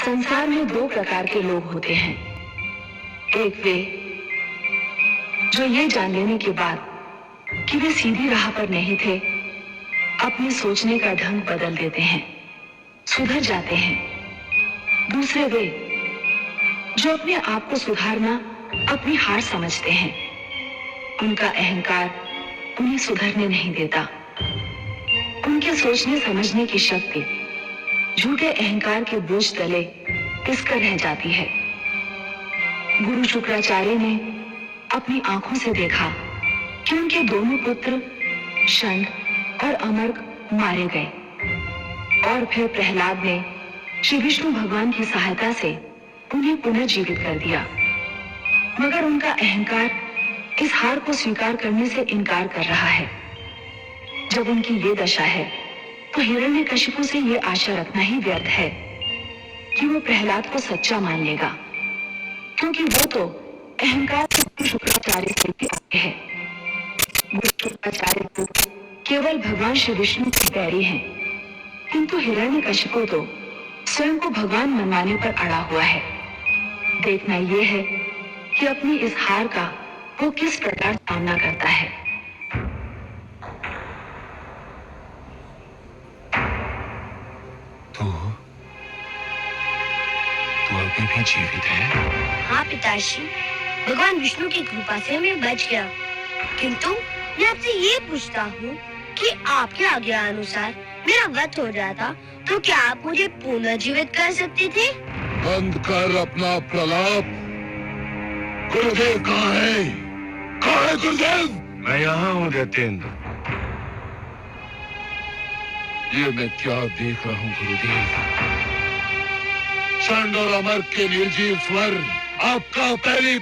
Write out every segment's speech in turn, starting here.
संसार में दो प्रकार के लोग होते हैं। एक वे जो ये जान लेने के बाद कि वे सीधी राह पर नहीं थे, अपने सोचने का ढंग बदल देते हैं, सुधर जाते हैं। दूसरे वे जो अपने आप को सुधारना अपनी हार समझते हैं। उनका अहंकार उन्हें सुधरने नहीं देता। उनके सोचने समझने की शक्ति झूठे अहंकार के बोझ तले पिसकर रह जाती है। गुरु शुक्राचार्य ने अपनी आंखों से देखा कि उनके दोनों पुत्र षंड और अमर्क मारे गए, और फिर प्रहलाद ने श्री विष्णु भगवान की सहायता से उन्हें पुनर्जीवित कर दिया। मगर उनका अहंकार इस हार को स्वीकार करने से इनकार कर रहा है। जब उनकी ये दशा है तो हिरण्यकशिपु से ये आशा रखना ही व्यर्थ है कि वो प्रहलाद को सच्चा मान लेगा, क्योंकि वो तो अहंकार के शुक्राचार्य से भी आगे है। वो शुक्राचार्य तो केवल भगवान श्री विष्णु के बैरी हैं, किंतु हिरण्यकशिपु तो स्वयं को भगवान मनवाने पर अड़ा हुआ है। देखना ये है कि अपनी इस हार का वो किस प्रकार सामना करता है। तू अभी भी जीवित है? हाँ पिताश्री, भगवान विष्णु की कृपा से मैं बच गया। किंतु मैं आपसे ये पूछता हूँ कि आपके आज्ञा अनुसार मेरा वध हो जाता तो क्या आप मुझे पुनर्जीवित कर सकते थे? बंद कर अपना प्रलाप। गुरुदेव कहाँ है? कहाँ है गुरुदेव? मैं यहाँ हूँ दैत्येंद्र। ये मैं क्या देख रहा हूँ गुरुदेव? षंड और अमर के निर्जीव स्वर, आपका पहली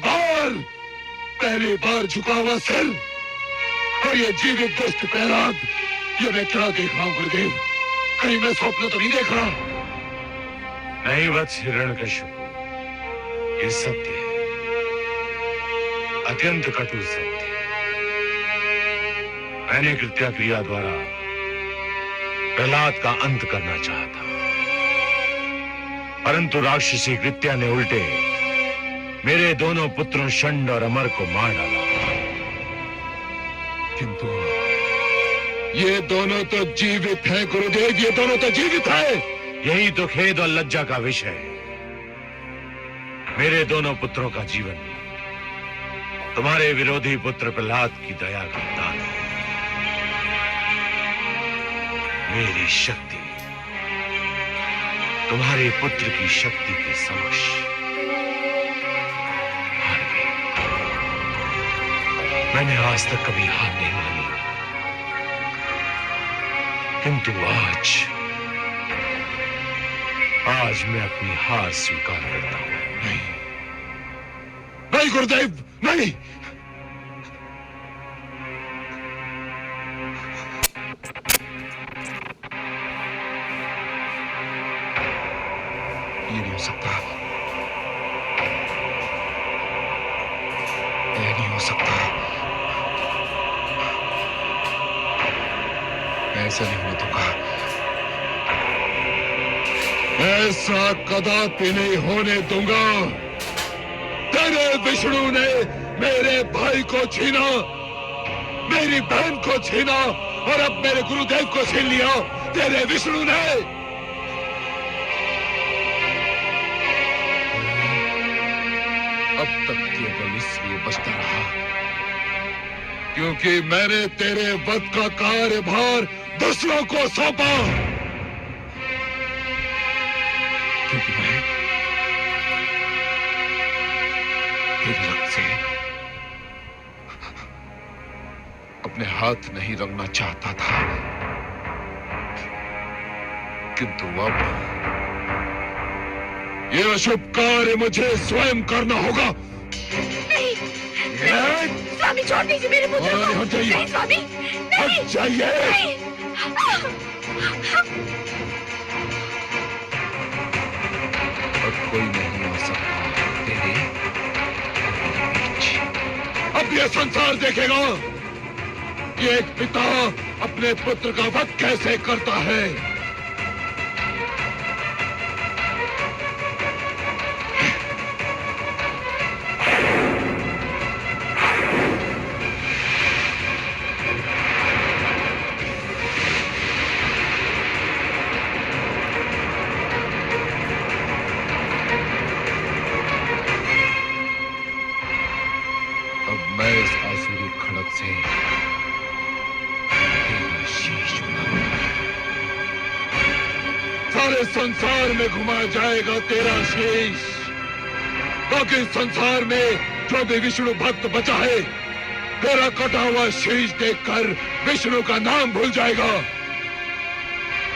बार झुका हुआ सिर, और ये जीवित दुष्ट प्रहलाद, ये मैं क्या देख रहा हूँ गुरुदेव? कहीं मैं स्वप्न तो नहीं देख रहा? नहीं वत्स हिरण्यकशिपु, ये सत्य है, अत्यंत कटु सत्य। मैंने कृत्या क्रिया द्वारा प्रहलाद का अंत करना चाहा था, परंतु राक्षसी कृत्या ने उल्टे मेरे दोनों पुत्रों षंड और अमर को मार डाला। किंतु ये दोनों तो जीवित हैं गुरुदेव, ये दोनों तो जीवित हैं। यही तो खेद और लज्जा का विषय है। मेरे दोनों पुत्रों का जीवन तुम्हारे विरोधी पुत्र प्रहलाद की दया का दान है। मेरी शक्ति तुम्हारे पुत्र की शक्ति के समक्ष हार गई। मैंने आज तक कभी हार नहीं मानी, किंतु आज मैं अपनी हार स्वीकार करता हूं। नहीं गुरुदेव, नहीं। ये नहीं हो सकता, ये नहीं हो सकता, ऐसा नहीं होने दूंगा, ऐसा कदापि नहीं होने दूंगा। तेरे विष्णु ने मेरे भाई को छीना, मेरी बहन को छीना, और अब मेरे गुरुदेव को छीन लिया तेरे विष्णु ने। अब तक केवल इसलिए बचता रहा क्योंकि मैंने तेरे वध का कार्यभार दूसरों को सौंपा। क्योंकि मैं तेरे रक्त से अपने हाथ नहीं रंगना चाहता था, किंतु अब ये अशुभ कार्य मुझे स्वयं करना होगा। नहीं, स्वामी छोड़ दीजिए मेरे पुत्र को। हट जाइए, नहीं स्वामी, हट जाइए। अब कोई नहीं आ सकता तेरे बीच। अब ये संसार देखेगा कि एक पिता अपने पुत्र का वध कैसे करता है। सारे संसार में घुमाया जाएगा तेरा शीश। बाकी संसार में जो भी विष्णु भक्त बचा है, तेरा कटा हुआ शीश देखकर विष्णु का नाम भूल जाएगा।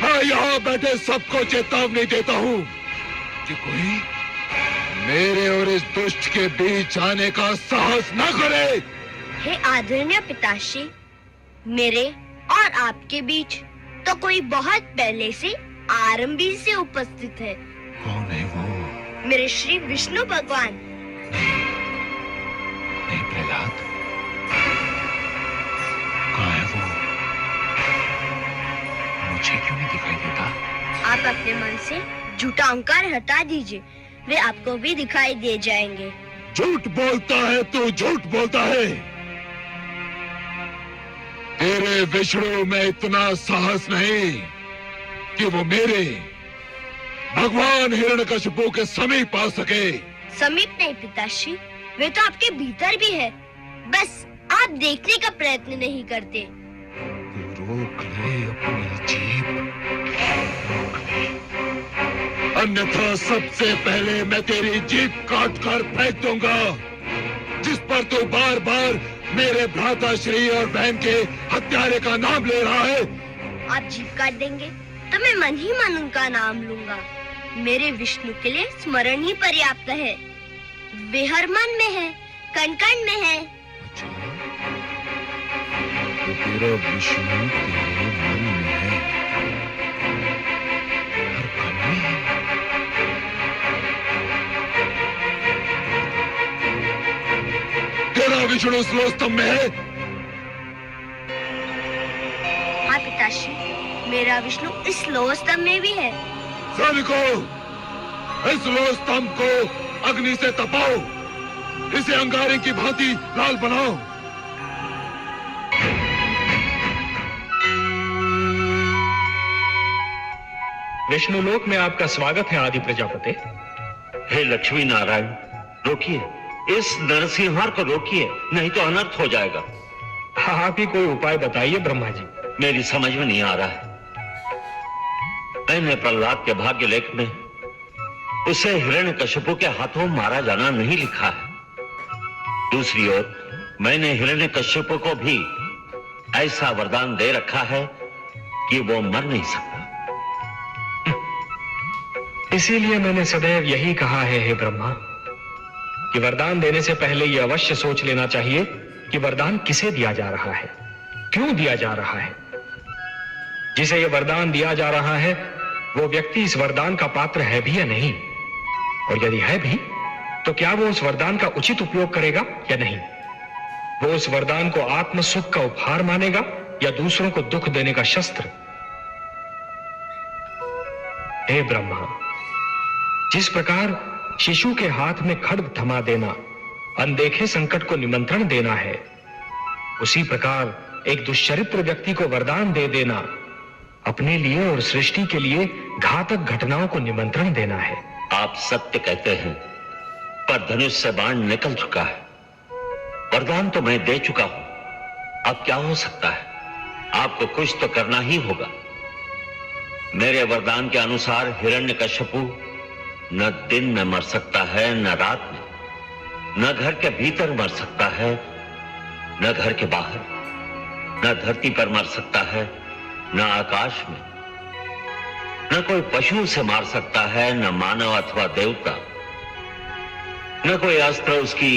मैं यहाँ बैठे सबको चेतावनी देता हूँ कि कोई मेरे और इस दुष्ट के बीच आने का साहस न करे। हे आदरणीय पिताश्री, मेरे और आपके बीच तो कोई बहुत पहले से आरंभी से उपस्थित है। कौन है वो? मेरे श्री विष्णु भगवान। नहीं प्रहलाद, कहाँ है वो? मुझे क्यों नहीं दिखाई देता? आप अपने मन से झूठा अहंकार हटा दीजिए, वे आपको भी दिखाई दे जाएंगे। झूठ बोलता है तू, झूठ बोलता है। तेरे विष्णु में इतना साहस नहीं कि वो मेरे भगवान हिरण्यकशिपु के समीप आ सके। समीप नहीं पिताश्री, वे तो आपके भीतर भी है, बस आप देखने का प्रयत्न नहीं करते। तू रोक ले अपनी जीभ, रोक ले, अन्यथा सबसे पहले मैं तेरी जीभ काट कर फेंक दूंगा, जिस पर तू बार बार मेरे भ्राता श्री और बहन के हत्यारे का नाम ले रहा है। आप जीभ काट देंगे तो मैं मन ही मन उनका नाम लूंगा। मेरे विष्णु के लिए स्मरण ही पर्याप्त है। वे हर मन में है, कण कण में है। अच्छा, तो तेरा विष्णु तेरे मन में है, हर कण में है। तेरा विष्णु स्लोस्तम में है। हाँ पिताश्री, मेरा विष्णु इस लोह स्तंभ में भी है। सैनिकों, इस लोह स्तंभ को अग्नि से तपाओ, इसे अंगारे की भांति लाल बनाओ। विष्णुलोक में आपका स्वागत है आदि प्रजापति। हे लक्ष्मी नारायण, रोकिए, इस नरसिंहार को रोकिए, नहीं तो अनर्थ हो जाएगा। आप ही कोई उपाय बताइए ब्रह्मा जी। मेरी समझ में नहीं आ रहा है। मैंने प्रहलाद के भाग्य लेख में उसे हिरण्यकशिपु के हाथों मारा जाना नहीं लिखा है। दूसरी ओर मैंने हिरण्यकशिपु को भी ऐसा वरदान दे रखा है कि वो मर नहीं सकता। इसीलिए मैंने सदैव यही कहा है हे ब्रह्मा, कि वरदान देने से पहले यह अवश्य सोच लेना चाहिए कि वरदान किसे दिया जा रहा है, क्यों दिया जा रहा है। जिसे यह वरदान दिया जा रहा है वो व्यक्ति इस वरदान का पात्र है भी या नहीं, और यदि है भी तो क्या वो उस वरदान का उचित उपयोग करेगा या नहीं। वो उस वरदान को आत्म सुख का उपहार मानेगा या दूसरों को दुख देने का शस्त्र। हे ब्रह्मा, जिस प्रकार शिशु के हाथ में खड्ग थमा देना अनदेखे संकट को निमंत्रण देना है, उसी प्रकार एक दुष्चरित्र व्यक्ति को वरदान दे देना अपने लिए और सृष्टि के लिए घातक घटनाओं को निमंत्रण देना है। आप सत्य कहते हैं, पर धनुष से बाण निकल चुका है। वरदान तो मैं दे चुका हूं, अब क्या हो सकता है। आपको कुछ तो करना ही होगा। मेरे वरदान के अनुसार हिरण्यकशिपु न दिन में मर सकता है, न रात में, न घर के भीतर मर सकता है, न घर के बाहर, न धरती पर मर सकता है, न आकाश में, न कोई पशु से मार सकता है, न मानव अथवा देवता, न कोई अस्त्र उसकी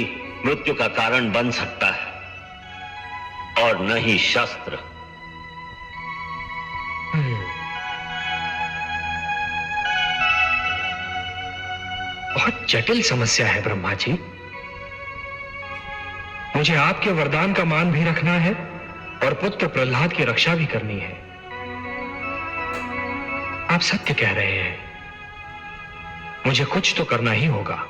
मृत्यु का कारण बन सकता है, और न ही शस्त्र। बहुत जटिल समस्या है ब्रह्मा जी। मुझे आपके वरदान का मान भी रखना है और पुत्र प्रहलाद की रक्षा भी करनी है। आप सत्य कह रहे हैं, मुझे कुछ तो करना ही होगा।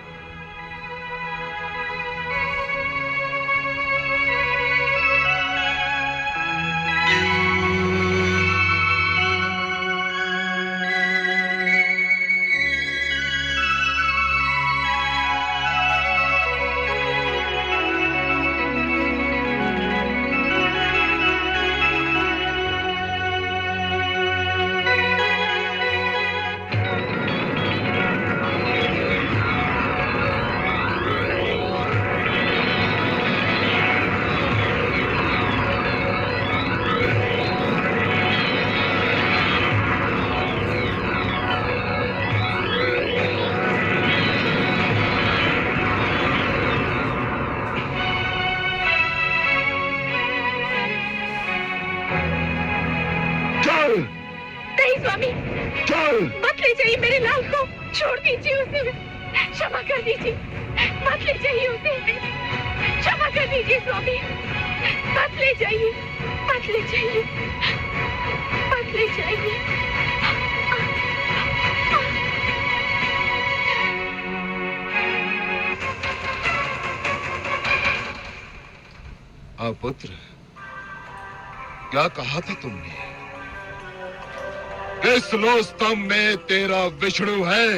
जाइए मेरे लाल को, छोड़ दीजिए उसे, क्षमा कर दीजिए, मत ले जाइए उसे, क्षमा कर दीजिए स्वामी, मत ले जाइए, मत ले जाइए, मत ले जाइए। हाँ पुत्र, क्या कहा था तुमने? इस लोस्तंभ में तेरा विष्णु है।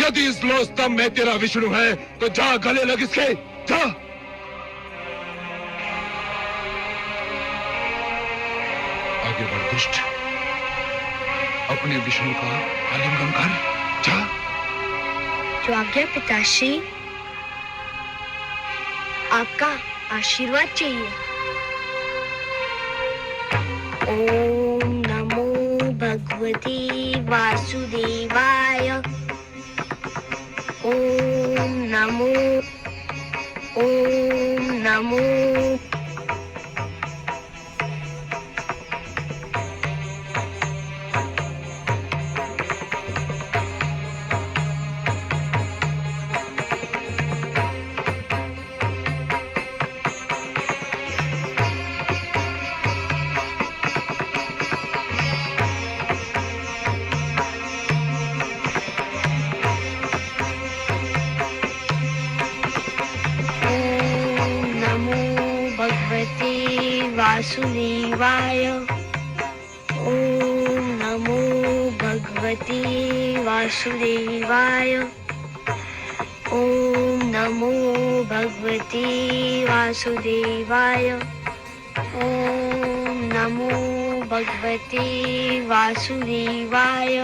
यदि इस लोस्तंभ में तेरा विष्णु है तो जा गले लग इसके, जा। आगे बढ़ दुष्ट, अपने विष्णु का आलिंगन कर, जा। जो आज्ञा पिताश्री, आपका आशीर्वाद चाहिए। ओम नमो भगवते वासुदेवाय। ओम नमो, ओम नमो। वासुदेवाय। ओम नमो भगवते वासुदेवाय। ओम नमो भगवते वासुदेवाय। ओम नमो भगवते वासुदेवाय।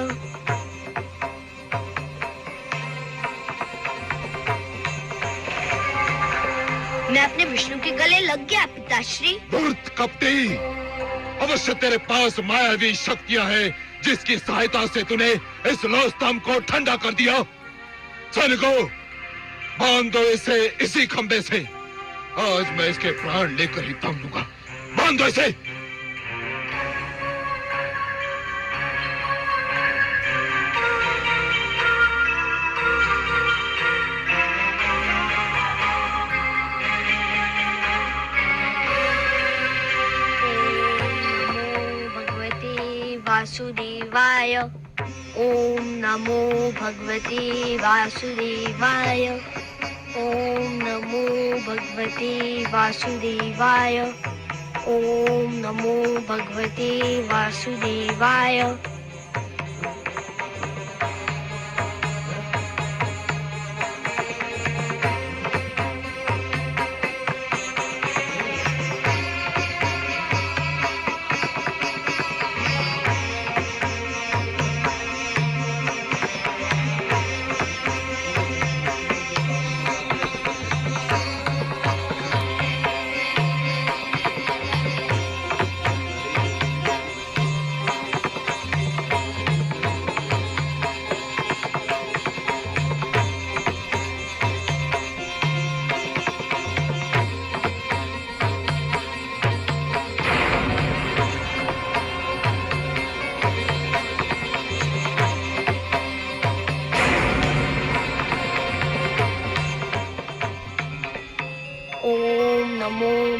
मैं अपने विष्णु के गले लग गया पिताश्री। धूर्त कपटी, अवश्य तेरे पास मायावी शक्तियां हैं जिसकी सहायता से तूने इस लोस्तंभ को ठंडा कर दिया। सैनिकों, बांध दो इसे इसी खंबे से। आज मैं इसके प्राण लेकर ही दम लूंगा। बांध दो इसे। वासुदेवाय। ओम नमो भगवते वासुदेवाय। ओम नमो भगवते वासुदेवाय। ओम नमो भगवते वासुदेवाय।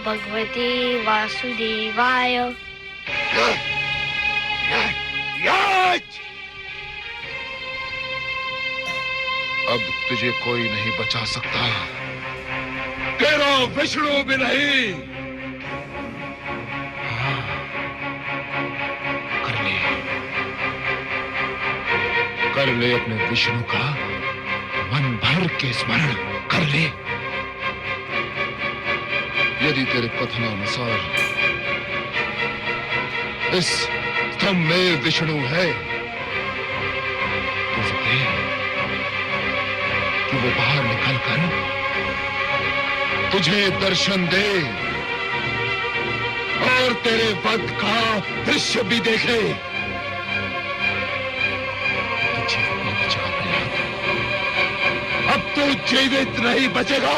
भगवते वासुदेवाय। अब तुझे कोई नहीं बचा सकता, तेरा विष्णु भी नहीं। हाँ, कर ले अपने विष्णु का मन भर के स्मरण कर ले। यदि तेरे कथनानुसार इस स्तंभ में विष्णु है तो देख कि वो बाहर निकलकर तुझे दर्शन दे और तेरे वध का दृश्य भी देखे। अब तू जीवित नहीं बचेगा।